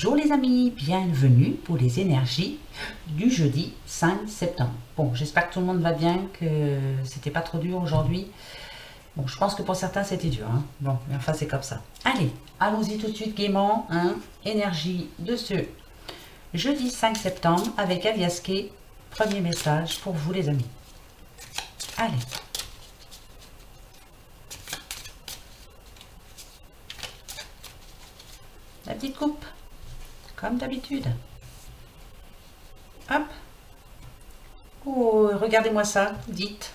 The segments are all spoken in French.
Bonjour les amis, bienvenue pour les énergies du jeudi 5 septembre. Bon, j'espère que tout le monde va bien, que c'était pas trop dur aujourd'hui. Bon, je pense que pour certains c'était dur, hein. Bon, mais enfin c'est comme ça. Allez, allons-y tout de suite gaiement, hein. Énergie de ce jeudi 5 septembre avec Aliaske. Premier message pour vous les amis. Allez. La petite coupe, comme d'habitude. Hop. Oh, regardez-moi ça, dites.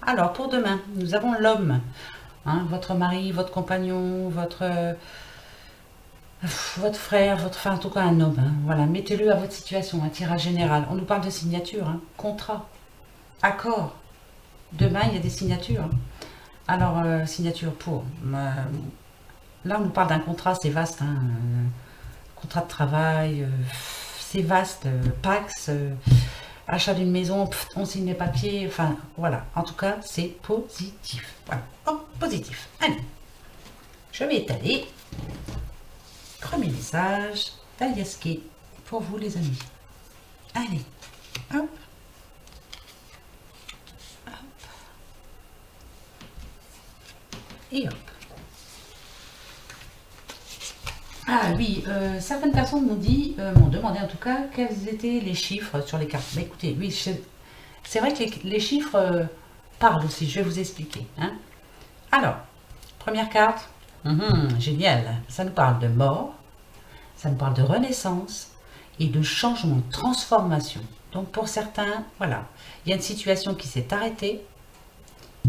Alors, pour demain, nous avons l'homme. Hein, votre mari, votre compagnon, votre frère, enfin, en tout cas un homme. Hein, voilà, mettez-le à votre situation, un tirage général. On nous parle de signature, hein, contrat, accord. Demain, il y a des signatures. Hein. Alors, signature pour... là, on nous parle d'un contrat, c'est vaste. Hein, contrat de travail, c'est vaste. Pax, achat d'une maison, on signe les papiers. Enfin, voilà. En tout cas, c'est positif. Voilà. Oh, positif. Allez. Je vais étaler. Premier message d'Aliaske pour vous, les amis. Allez. Hop. Hop. Et hop. Ah oui, certaines personnes m'ont demandé en tout cas quels étaient les chiffres sur les cartes. Bah, écoutez, oui, c'est vrai que les chiffres parlent aussi, je vais vous expliquer. Hein. Alors, première carte, génial, ça nous parle de mort, ça nous parle de renaissance et de changement, de transformation. Donc pour certains, voilà, il y a une situation qui s'est arrêtée,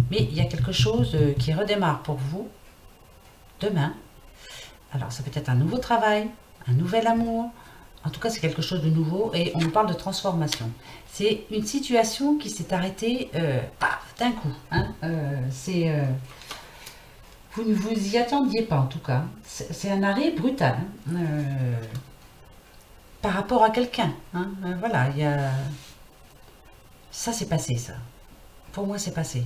mais il y a quelque chose qui redémarre pour vous demain. Alors, ça peut être un nouveau travail, un nouvel amour. En tout cas, c'est quelque chose de nouveau et on parle de transformation. C'est une situation qui s'est arrêtée d'un coup. Hein. Vous ne vous y attendiez pas, en tout cas. C'est un arrêt brutal hein, par rapport à quelqu'un. Hein. Voilà, il y a... Ça, c'est passé, ça. Pour moi, c'est passé.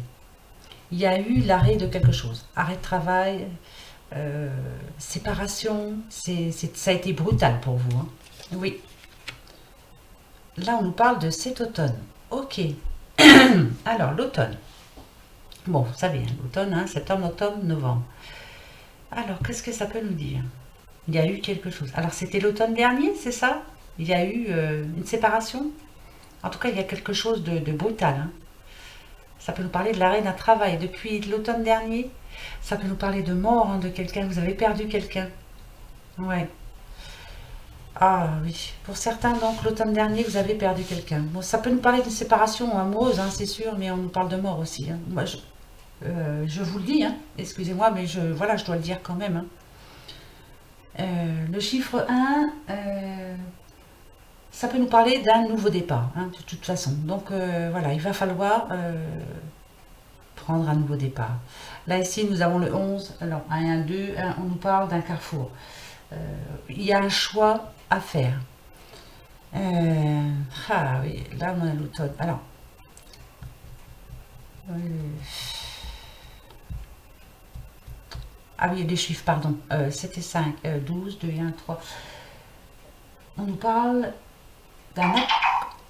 Il y a eu l'arrêt de quelque chose. Arrêt de travail... séparation, ça a été brutal pour vous. Hein. Oui. Là, on nous parle de cet automne. Ok. Alors, l'automne. Bon, vous savez, hein, l'automne, hein, septembre, octobre, novembre. Alors, qu'est-ce que ça peut nous dire? Il y a eu quelque chose. Alors, c'était l'automne dernier, c'est ça? Il y a eu une séparation? En tout cas, il y a quelque chose de brutal. Hein. Ça peut nous parler de l'arrêt d'un travail depuis l'automne dernier. Ça peut nous parler de mort, hein, de quelqu'un. Vous avez perdu quelqu'un. Ouais. Ah oui. Pour certains, donc, l'automne dernier, vous avez perdu quelqu'un. Bon, ça peut nous parler de séparation amoureuse, hein, c'est sûr, mais on nous parle de mort aussi. Hein. Moi, je vous le dis, hein. Excusez-moi, mais voilà, je dois le dire quand même. Hein. Le chiffre 1, ça peut nous parler d'un nouveau départ, hein, de toute façon. Donc, voilà, il va falloir... prendre un nouveau départ. Là, ici, nous avons le 11. Alors, 1, 1, 2, on nous parle d'un carrefour. Il y a un choix à faire. Ah oui, là, on a l'automne. Alors, ah oui, les chiffres, pardon. C'était 5, 12, 2, 1, 3. On nous parle d'un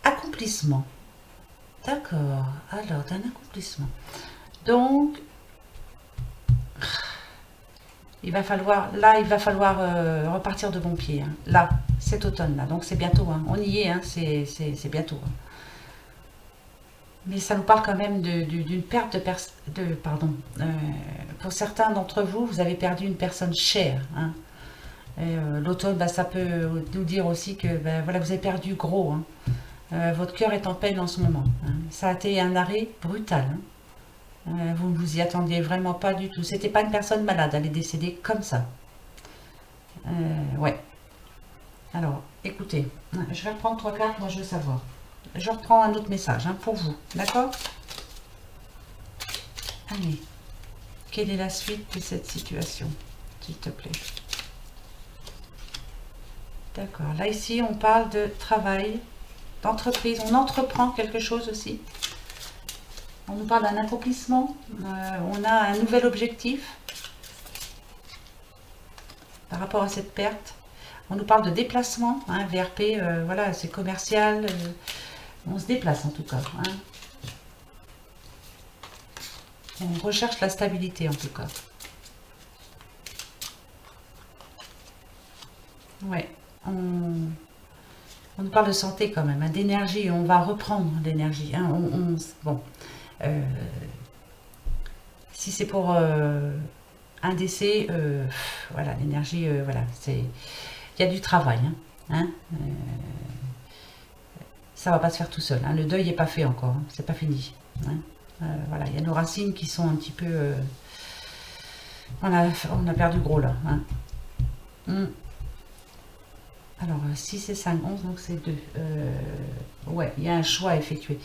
accomplissement. D'accord. Alors, d'un accomplissement. Donc, il va falloir repartir de bon pied. Hein. Là, cet automne-là. Donc, c'est bientôt. Hein. On y est, hein. C'est bientôt. Hein. Mais ça nous parle quand même d'une perte pardon. Pour certains d'entre vous, vous avez perdu une personne chère. Hein. L'automne, bah, ça peut nous dire aussi que bah, voilà, vous avez perdu gros. Hein. Votre cœur est en peine en ce moment. Hein. Ça a été un arrêt brutal. Hein. Vous ne vous y attendiez vraiment pas du tout. C'était pas une personne malade, elle est décédée comme ça. Ouais. Alors, écoutez, je vais reprendre 3 cartes, moi je veux savoir. Je reprends un autre message hein, pour vous, d'accord? Allez, quelle est la suite de cette situation, s'il te plaît? D'accord, là ici on parle de travail, d'entreprise, on entreprend quelque chose aussi. On nous parle d'un accomplissement, on a un nouvel objectif par rapport à cette perte. On nous parle de déplacement, hein, VRP, voilà, c'est commercial. On se déplace en tout cas. Hein. On recherche la stabilité en tout cas. Ouais, on nous parle de santé quand même, hein, d'énergie. On va reprendre l'énergie. Hein, bon, euh, si c'est pour un décès, voilà, l'énergie, voilà, c'est, il y a du travail. Hein, hein, ça va pas se faire tout seul. Hein, le deuil n'est pas fait encore. Hein, c'est pas fini. Hein, voilà, il y a nos racines qui sont un petit peu, on a perdu gros là. Hein. Alors, 6 et 5, 11, donc c'est 2. Ouais, il y a un choix à effectuer.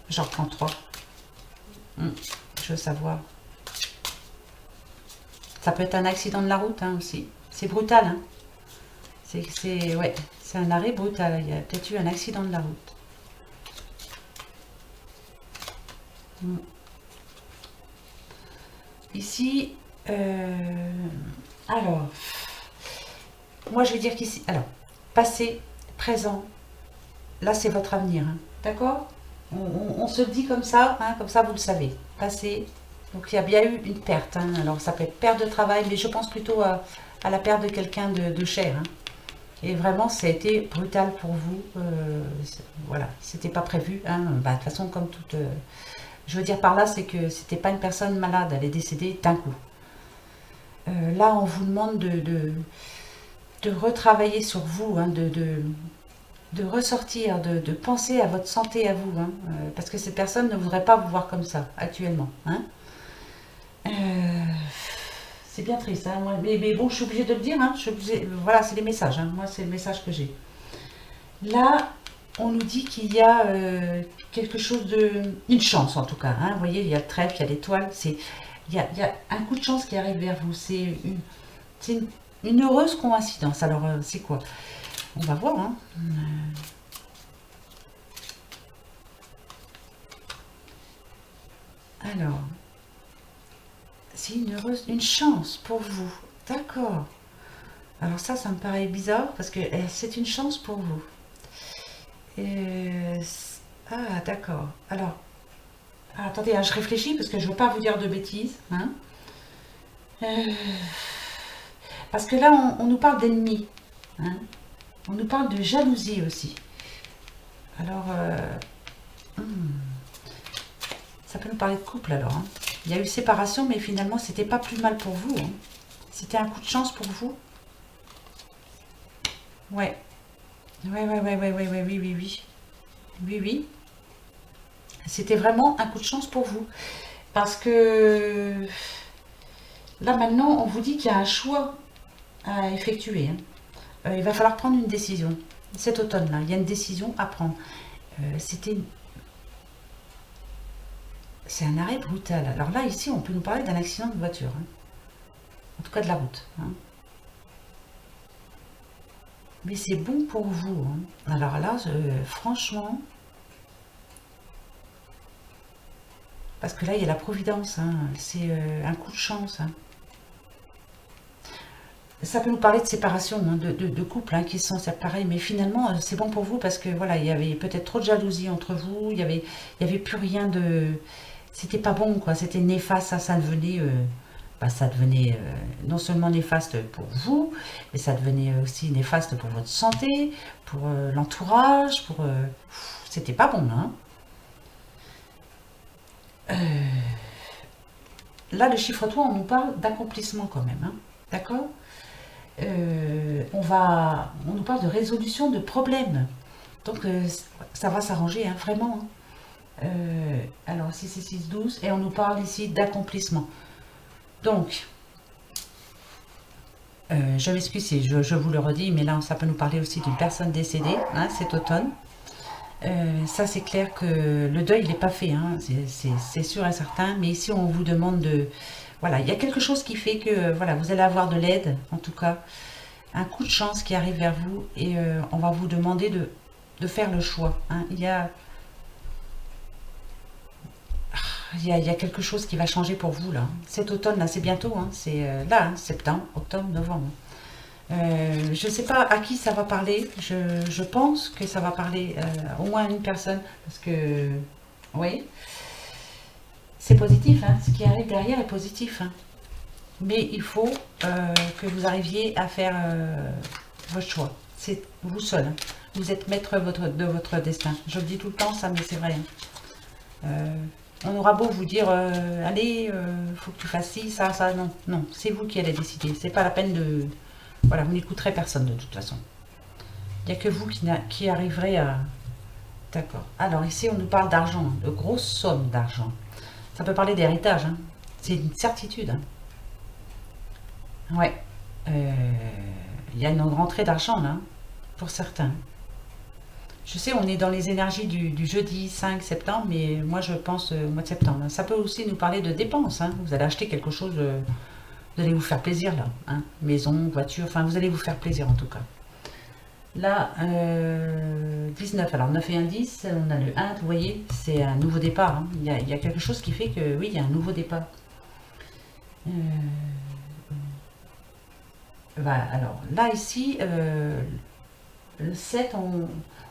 J'en reprends 3. Je veux savoir. Ça peut être un accident de la route hein, aussi. C'est brutal. Hein. Ouais, c'est un arrêt brutal. Il y a peut-être eu un accident de la route. Ici, alors, moi je vais dire qu'ici, alors, passé, présent, là c'est votre avenir. Hein. D'accord, on se le dit comme ça vous le savez. Passé, donc il y a bien eu une perte. Hein. Alors ça peut être perte de travail, mais je pense plutôt à la perte de quelqu'un de cher. Hein. Et vraiment, ça a été brutal pour vous. Voilà, c'était pas prévu. Hein. Bah, de toute façon, comme toute. Je veux dire par là, c'est que c'était pas une personne malade, elle est décédée d'un coup. Là, on vous demande de retravailler sur vous, hein, de ressortir, de penser à votre santé à vous, hein, parce que cette personne ne voudrait pas vous voir comme ça actuellement. Hein. C'est bien triste, hein, mais bon, je suis obligée de le dire. Hein, voilà, c'est les messages. Hein, moi, c'est le message que j'ai. Là, on nous dit qu'il y a quelque chose de... Une chance, en tout cas. Hein, vous voyez, il y a le trèfle, il y a l'étoile. Il y a un coup de chance qui arrive vers vous. C'est une heureuse coïncidence. Alors, c'est quoi? On va voir. Hein. Alors, c'est une chance pour vous. D'accord. Alors ça me paraît bizarre parce que c'est une chance pour vous. Euh, ah, d'accord. Alors, attendez, hein, je réfléchis parce que je ne veux pas vous dire de bêtises. Hein. Euh, parce que là, on nous parle d'ennemis. Hein. On nous parle de jalousie aussi. Alors, ça peut nous parler de couple alors. Hein. Il y a eu séparation, mais finalement, c'était pas plus mal pour vous. Hein. C'était un coup de chance pour vous. Ouais. Ouais, ouais, ouais, ouais, ouais, ouais, oui, oui, oui. Oui, oui. C'était vraiment un coup de chance pour vous. Parce que là, maintenant, on vous dit qu'il y a un choix à effectuer. Hein. Il va falloir prendre une décision. Cet automne-là, il y a une décision à prendre. C'est un arrêt brutal. Alors là, ici, on peut nous parler d'un accident de voiture. Hein. En tout cas, de la route. Hein. Mais c'est bon pour vous. Hein. Alors là, franchement... Parce que là, il y a la providence. Hein. C'est un coup de chance. Hein. Ça peut nous parler de séparation, hein, de couples hein, qui sont séparés, mais finalement, c'est bon pour vous parce que voilà, il y avait peut-être trop de jalousie entre vous, il y avait plus rien de... C'était pas bon, quoi, c'était néfaste, ça devenait... ça devenait non seulement néfaste pour vous, mais ça devenait aussi néfaste pour votre santé, pour l'entourage, pour... c'était pas bon, hein. Là, le chiffre 3, on nous parle d'accomplissement quand même, hein. D'accord. On nous parle de résolution de problèmes. Donc, ça va s'arranger, hein, vraiment. Hein. Alors, 6 et 6, 12. Et on nous parle ici d'accomplissement. Donc, je m'excuse si je vous le redis, mais là, ça peut nous parler aussi d'une personne décédée, hein, cet automne. Ça, c'est clair que le deuil, il n'est pas fait, hein, c'est sûr et certain. Mais ici, on vous demande de... Voilà, il y a quelque chose qui fait que voilà, vous allez avoir de l'aide, en tout cas. Un coup de chance qui arrive vers vous et on va vous demander de faire le choix. Hein. Il y a quelque chose qui va changer pour vous, là. Cet automne, là, c'est bientôt. Hein, c'est là, hein, septembre, octobre, novembre. Je ne sais pas à qui ça va parler. Je pense que ça va parler au moins à une personne. Parce que, oui, c'est positif. Hein. Ce qui arrive derrière est positif. Hein. Mais il faut que vous arriviez à faire votre choix. C'est vous seul. Hein. Vous êtes maître de votre destin. Je le dis tout le temps, ça, mais c'est vrai. Hein. On aura beau vous dire, allez, faut que tu fasses ci, ça, non. Non, c'est vous qui allez décider. C'est pas la peine de... Voilà, vous n'écouterez personne de toute façon. Il n'y a que vous qui arriverez à... D'accord. Alors ici, on nous parle d'argent, de grosses sommes d'argent. Ça peut parler d'héritage. Hein. C'est une certitude. Hein. Ouais. Il y a une rentrée d'argent là, pour certains. Je sais, on est dans les énergies du jeudi 5 septembre, mais moi je pense au mois de septembre. Ça peut aussi nous parler de dépenses. Hein. Vous allez acheter quelque chose, vous allez vous faire plaisir là. Hein. Maison, voiture, enfin vous allez vous faire plaisir en tout cas. Là, 19, alors 9 et 1, 10, on a le 1, vous voyez, c'est un nouveau départ. Hein. Il y a quelque chose qui fait que oui, il y a un nouveau départ. Voilà, alors là ici, le 7,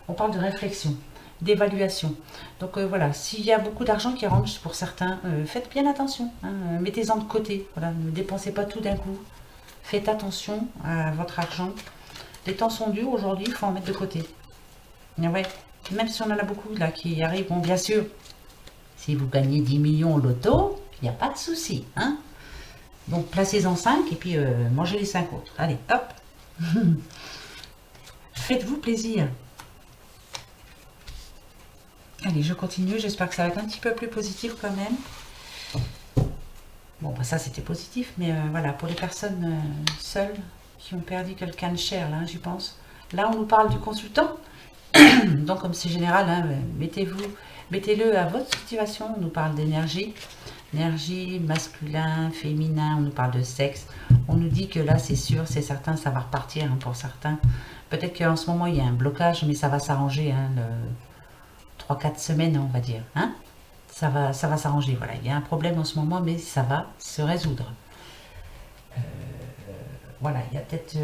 on parle de réflexion, d'évaluation. Donc voilà, s'il y a beaucoup d'argent qui rentre pour certains, faites bien attention. Hein, mettez-en de côté. Voilà, ne dépensez pas tout d'un coup. Faites attention à votre argent. Les temps sont durs aujourd'hui, il faut en mettre de côté. Et ouais, même si on en a beaucoup là qui arrivent, bon bien sûr, si vous gagnez 10 millions au loto, il n'y a pas de souci. Hein. Donc placez-en 5 et puis mangez les 5 autres. Allez, hop. Faites-vous plaisir. Allez, je continue. J'espère que ça va être un petit peu plus positif quand même. Bon, bah ça c'était positif, mais voilà, pour les personnes seules qui ont perdu quelqu'un de cher, là, j'y pense. Là, on nous parle du consultant. Donc, comme c'est général, hein, mettez-le à votre situation. On nous parle d'énergie. Énergie, masculin, féminin, on nous parle de sexe. On nous dit que là, c'est sûr, c'est certain, ça va repartir hein, pour certains. Peut-être qu'en ce moment, il y a un blocage, mais ça va s'arranger. Hein, 3-4 semaines, on va dire. Hein, ça va s'arranger. Voilà, il y a un problème en ce moment, mais ça va se résoudre. Voilà, il y a peut-être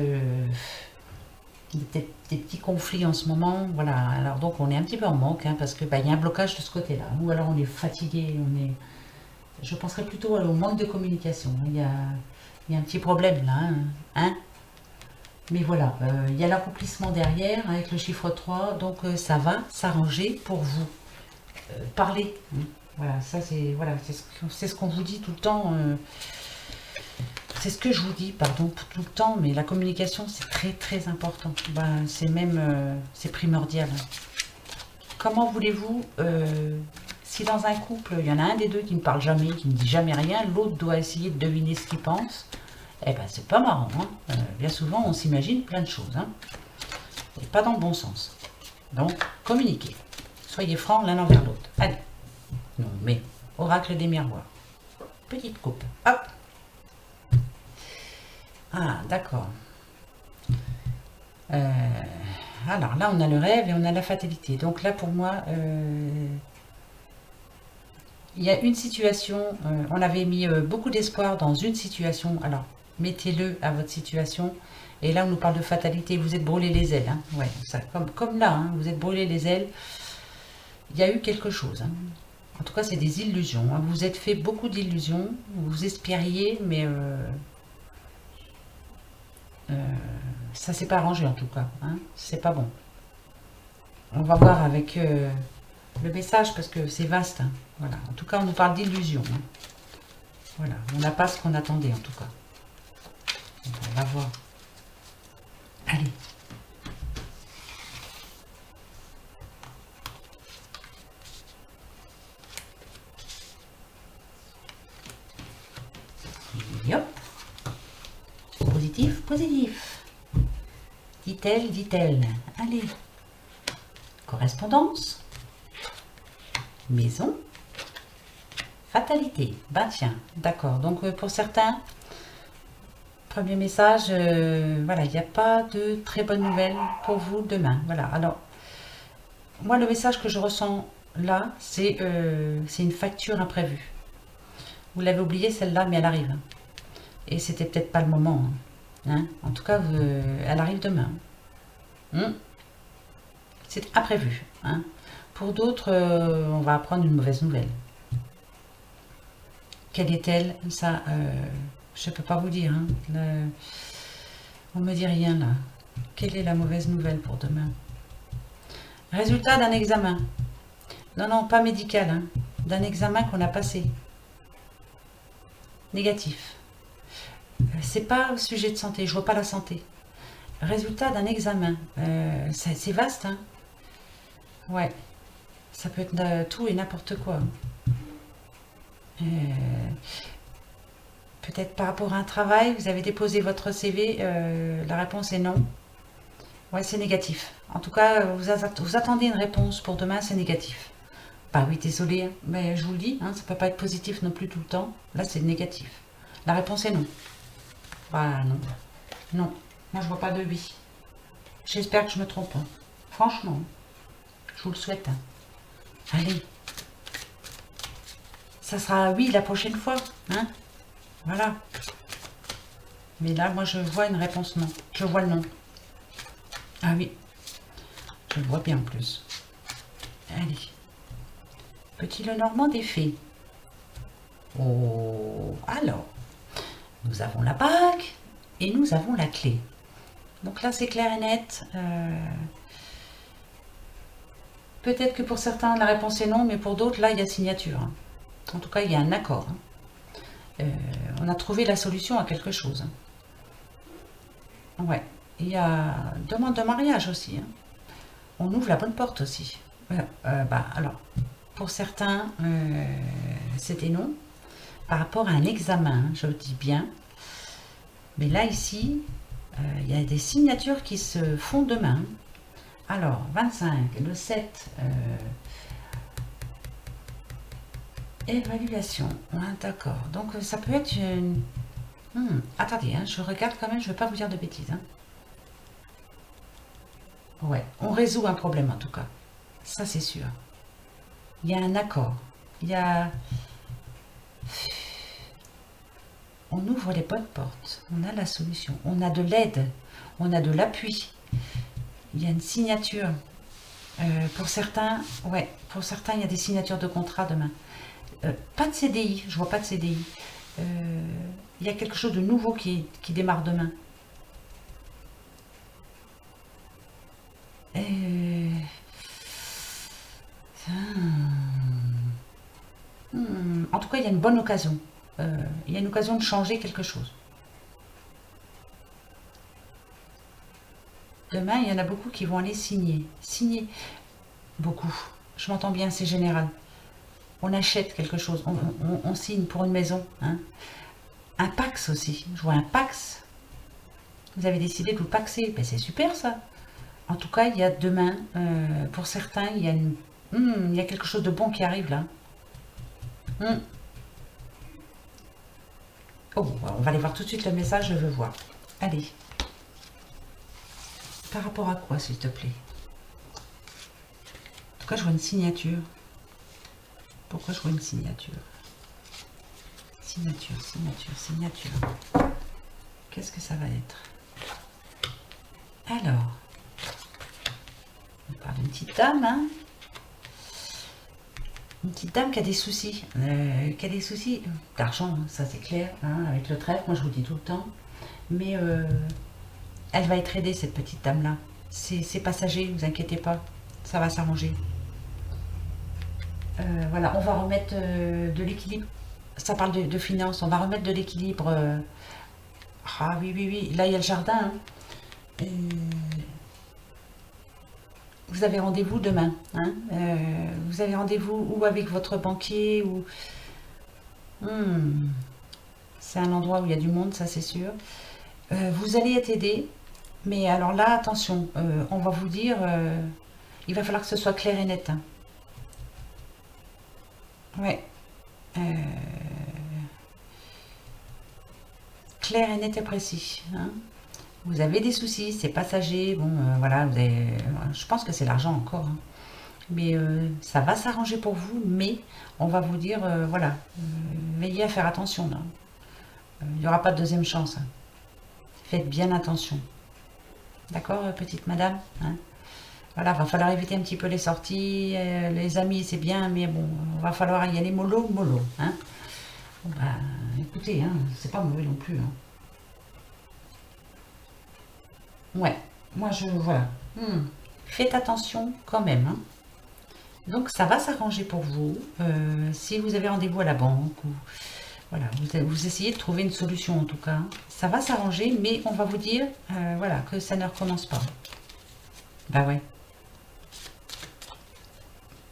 des petits conflits en ce moment. Voilà, alors donc on est un petit peu en manque, hein, parce que il y a un blocage de ce côté-là. Ou alors on est fatigué, je penserais plutôt au manque de communication. Il y a un petit problème là. Hein. Mais voilà, il y a l'accomplissement derrière avec le chiffre 3, donc ça va s'arranger pour vous. Parler. Hein. Voilà, ça c'est ce qu'on vous dit tout le temps. C'est ce que je vous dis, pardon, tout le temps, mais la communication c'est très très important. C'est même c'est primordial. Comment voulez-vous si dans un couple, il y en a un des deux qui ne parle jamais, qui ne dit jamais rien, l'autre doit essayer de deviner ce qu'il pense, eh ben c'est pas marrant. Hein. Bien souvent, on s'imagine plein de choses. Hein. Et pas dans le bon sens. Donc, communiquez. Soyez francs l'un envers l'autre. Allez. Non, mais, oracle des miroirs. Petite coupe. Hop. Ah, d'accord. Alors là, on a le rêve et on a la fatalité. Donc là, pour moi... il y a une situation, on avait mis beaucoup d'espoir dans une situation, alors mettez-le à votre situation, et là on nous parle de fatalité, vous êtes brûlé les ailes, hein. Ouais, ça, comme là, hein, vous êtes brûlé les ailes, il y a eu quelque chose, hein. En tout cas c'est des illusions, hein. Vous vous êtes fait beaucoup d'illusions, vous espériez, mais ça s'est pas arrangé en tout cas, hein. C'est pas bon. On va voir avec... le message parce que c'est vaste. Hein. Voilà. En tout cas, on nous parle d'illusion. Hein. Voilà. On n'a pas ce qu'on attendait en tout cas. On va voir. Allez. Et hop. Positif, positif. Dit-elle, dit-elle. Allez. Correspondance. Maison, fatalité, bah tiens, d'accord, donc pour certains, premier message, voilà, il n'y a pas de très bonnes nouvelles pour vous demain, voilà, alors, moi le message que je ressens là, c'est une facture imprévue, vous l'avez oubliée celle-là, mais elle arrive, hein. Et c'était peut-être pas le moment, hein. Hein. En tout cas, elle arrive demain. C'est imprévu. Hein. Pour d'autres, on va apprendre une mauvaise nouvelle. Quelle est-elle? Ça, je ne peux pas vous dire. Hein. On me dit rien là. Quelle est la mauvaise nouvelle pour demain? Résultat d'un examen. Non, non, pas médical. Hein. D'un examen qu'on a passé. Négatif. C'est pas au sujet de santé. Je vois pas la santé. Résultat d'un examen. C'est vaste. Hein. Ouais. Ça peut être tout et n'importe quoi. Peut-être par rapport à un travail, vous avez déposé votre CV, la réponse est non. Ouais, c'est négatif. En tout cas, vous attendez une réponse pour demain, c'est négatif. Bah oui, désolé, hein, mais je vous le dis, hein, ça peut pas être positif non plus tout le temps. Là, c'est négatif. La réponse est non. Bah non. Non. Moi, je vois pas de oui. J'espère que je me trompe pas. Franchement, je vous le souhaite. Hein. Allez. Ça sera oui la prochaine fois. Hein. Voilà. Mais là, moi, je vois une réponse non. Je vois le non. Ah oui. Je le vois bien en plus. Allez. Petit Lenormand des fées. Oh, alors. Nous avons la bague et nous avons la clé. Donc là, c'est clair et net. Peut-être que pour certains, la réponse est non, mais pour d'autres, là, il y a signature. Hein. En tout cas, il y a un accord. Hein. On a trouvé la solution à quelque chose. Hein. Ouais. Il y a demande de mariage aussi. Hein. On ouvre la bonne porte aussi. Alors, pour certains, c'était non. Par rapport à un examen, hein, je le dis bien. Mais là, ici, il y a des signatures qui se font demain. Alors, 25, le 7, évaluation. Ouais, d'accord. Donc, ça peut être une... attendez, hein, je regarde quand même, je ne vais pas vous dire de bêtises. Hein. Ouais, on résout un problème en tout cas. Ça, c'est sûr. Il y a un accord. Il y a... On ouvre les bonnes portes. On a la solution. On a de l'aide. On a de l'appui. Il y a une signature. Pour certains, ouais, pour certains, il y a des signatures de contrat demain. Pas de CDI, je vois pas de CDI. Il y a quelque chose de nouveau qui démarre demain. En tout cas, il y a une bonne occasion. Il y a une occasion de changer quelque chose. Demain, il y en a beaucoup qui vont aller signer. Signer. Beaucoup. Je m'entends bien, c'est général. On achète quelque chose. On signe pour une maison. Hein. Un Pax aussi. Je vois un Pax. Vous avez décidé de vous paxer. Ben, c'est super ça. En tout cas, il y a demain, pour certains, il y a quelque chose de bon qui arrive là. Oh, on va aller voir tout de suite le message, je veux voir. Allez. Par rapport à quoi, s'il te plaît? En tout cas, je vois une signature. Pourquoi je vois une signature? Signature, signature, signature. Qu'est-ce que ça va être? Alors, on parle d'une petite dame, hein? Une petite dame qui a des soucis. Qui a des soucis d'argent, hein, ça c'est clair, hein, avec le trèfle, moi je vous le dis tout le temps. Mais elle va être aidée, cette petite dame-là. C'est passager, ne vous inquiétez pas, ça va s'arranger. Voilà, on va remettre de l'équilibre. Ça parle de finances, on va remettre de l'équilibre. Ah oui, oui, oui, là il y a le jardin. Hein. Vous avez rendez-vous demain. Hein. Vous avez rendez-vous ou avec votre banquier ou... C'est un endroit où il y a du monde, ça c'est sûr. Vous allez être aidé, mais alors là, attention, on va vous dire, il va falloir que ce soit clair et net. Hein. Ouais. Clair et net et précis. Hein. Vous avez des soucis, c'est passager, bon, voilà, je pense que c'est l'argent encore. Hein. Mais ça va s'arranger pour vous, mais on va vous dire, voilà, veillez à faire attention. Là. Il n'y aura pas de deuxième chance. Hein. Faites bien attention. D'accord, petite madame, hein? Voilà, va falloir éviter un petit peu les sorties, les amis, c'est bien, mais bon, va falloir y aller mollo, mollo, hein? Bon, bah, écoutez, hein, c'est pas mauvais non plus, hein. Ouais, moi je, voilà. Faites attention quand même, hein. Donc ça va s'arranger pour vous. Si vous avez rendez-vous à la banque, ou voilà, vous essayez de trouver une solution en tout cas. Ça va s'arranger, mais on va vous dire, voilà, que ça ne recommence pas. Bah ouais.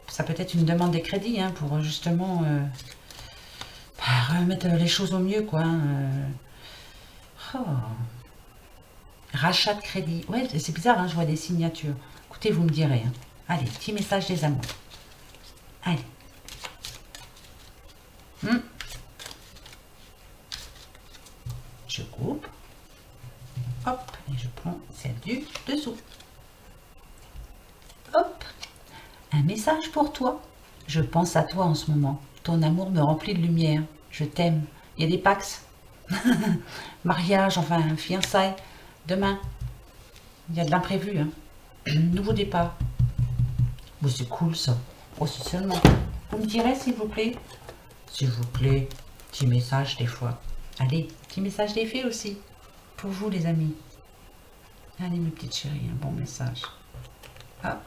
Ça peut être une demande des crédits, hein, pour justement remettre les choses au mieux, quoi, hein. Oh. Rachat de crédit. Ouais, c'est bizarre, hein, je vois des signatures. Écoutez, vous me direz, hein. Allez, petit message des amours. Allez. Je coupe. Hop, et je prends celle du dessous. Hop. Un message pour toi. Je pense à toi en ce moment. Ton amour me remplit de lumière. Je t'aime. Il y a des pax. Mariage, enfin, fiançailles. Demain. Il y a de l'imprévu, hein. Nouveau départ. Bon, c'est cool ça. Oh, c'est seulement. Vous me direz, s'il vous plaît. S'il vous plaît. Petit message des fois. Allez, petit message des filles aussi. Pour vous, les amis. Allez, mes petites chéries, un bon message. Hop.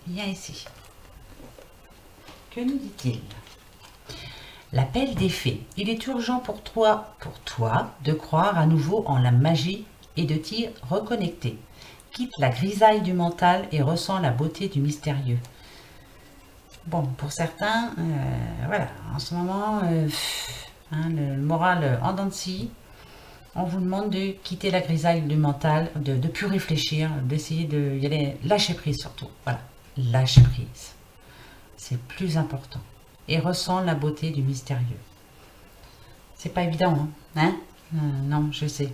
Viens ici. Que nous dit-il? L'appel des fées. Il est urgent pour toi, de croire à nouveau en la magie et de t'y reconnecter. Quitte la grisaille du mental et ressens la beauté du mystérieux. Bon, pour certains, voilà, en ce moment, le moral en dents de scie. On vous demande de quitter la grisaille du mental, de plus réfléchir, d'essayer de y aller, lâcher prise surtout. Voilà, lâcher prise. C'est plus important. Et ressens la beauté du mystérieux. C'est pas évident, hein, non, je sais.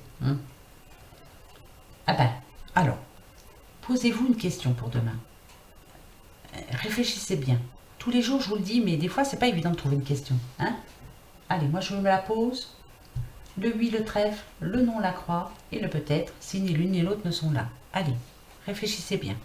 Ah ben, alors, posez-vous une question pour demain. Réfléchissez bien. Tous les jours, je vous le dis, mais des fois, c'est pas évident de trouver une question. Hein? Allez, moi, je me la pose. Le oui, le trèfle, le non, la croix, et le peut-être, si ni l'une ni l'autre ne sont là. Allez, réfléchissez bien.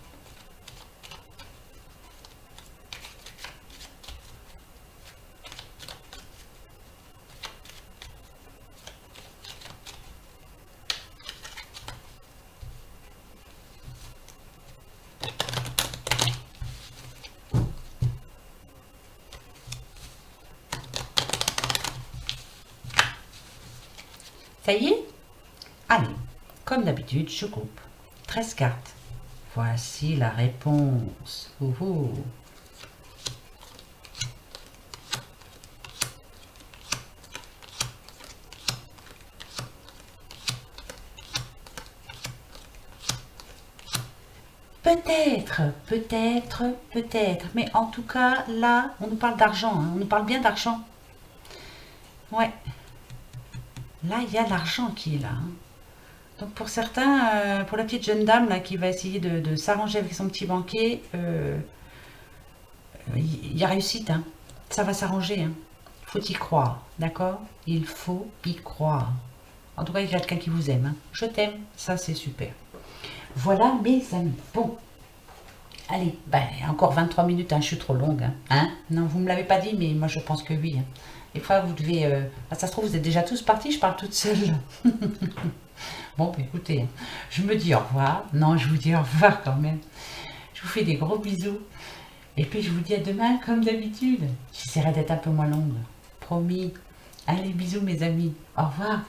Ça y est? Allez, comme d'habitude, je coupe. 13 cartes. Voici la réponse. Ouhou. Peut-être, peut-être, peut-être. Mais en tout cas, là, on nous parle d'argent. Hein. On nous parle bien d'argent. Ouais. Là, il y a l'argent qui est là. Hein. Donc pour certains, pour la petite jeune dame là, qui va essayer de s'arranger avec son petit banquier, il y a réussite. Hein. Ça va s'arranger. Hein. Il faut y croire. D'accord? Il faut y croire. En tout cas, il y a quelqu'un qui vous aime. Hein. Je t'aime. Ça, c'est super. Voilà mes amis. Bon. Allez, ben, encore 23 minutes, hein, je suis trop longue. Hein. Non, vous ne me l'avez pas dit, mais moi je pense que oui. Hein. Des fois, vous devez... ça se trouve, vous êtes déjà tous partis, je parle toute seule. Bon, bah, écoutez, je me dis au revoir. Non, je vous dis au revoir quand même. Je vous fais des gros bisous. Et puis, je vous dis à demain, comme d'habitude. J'essaierai d'être un peu moins longue. Promis. Allez, bisous mes amis. Au revoir.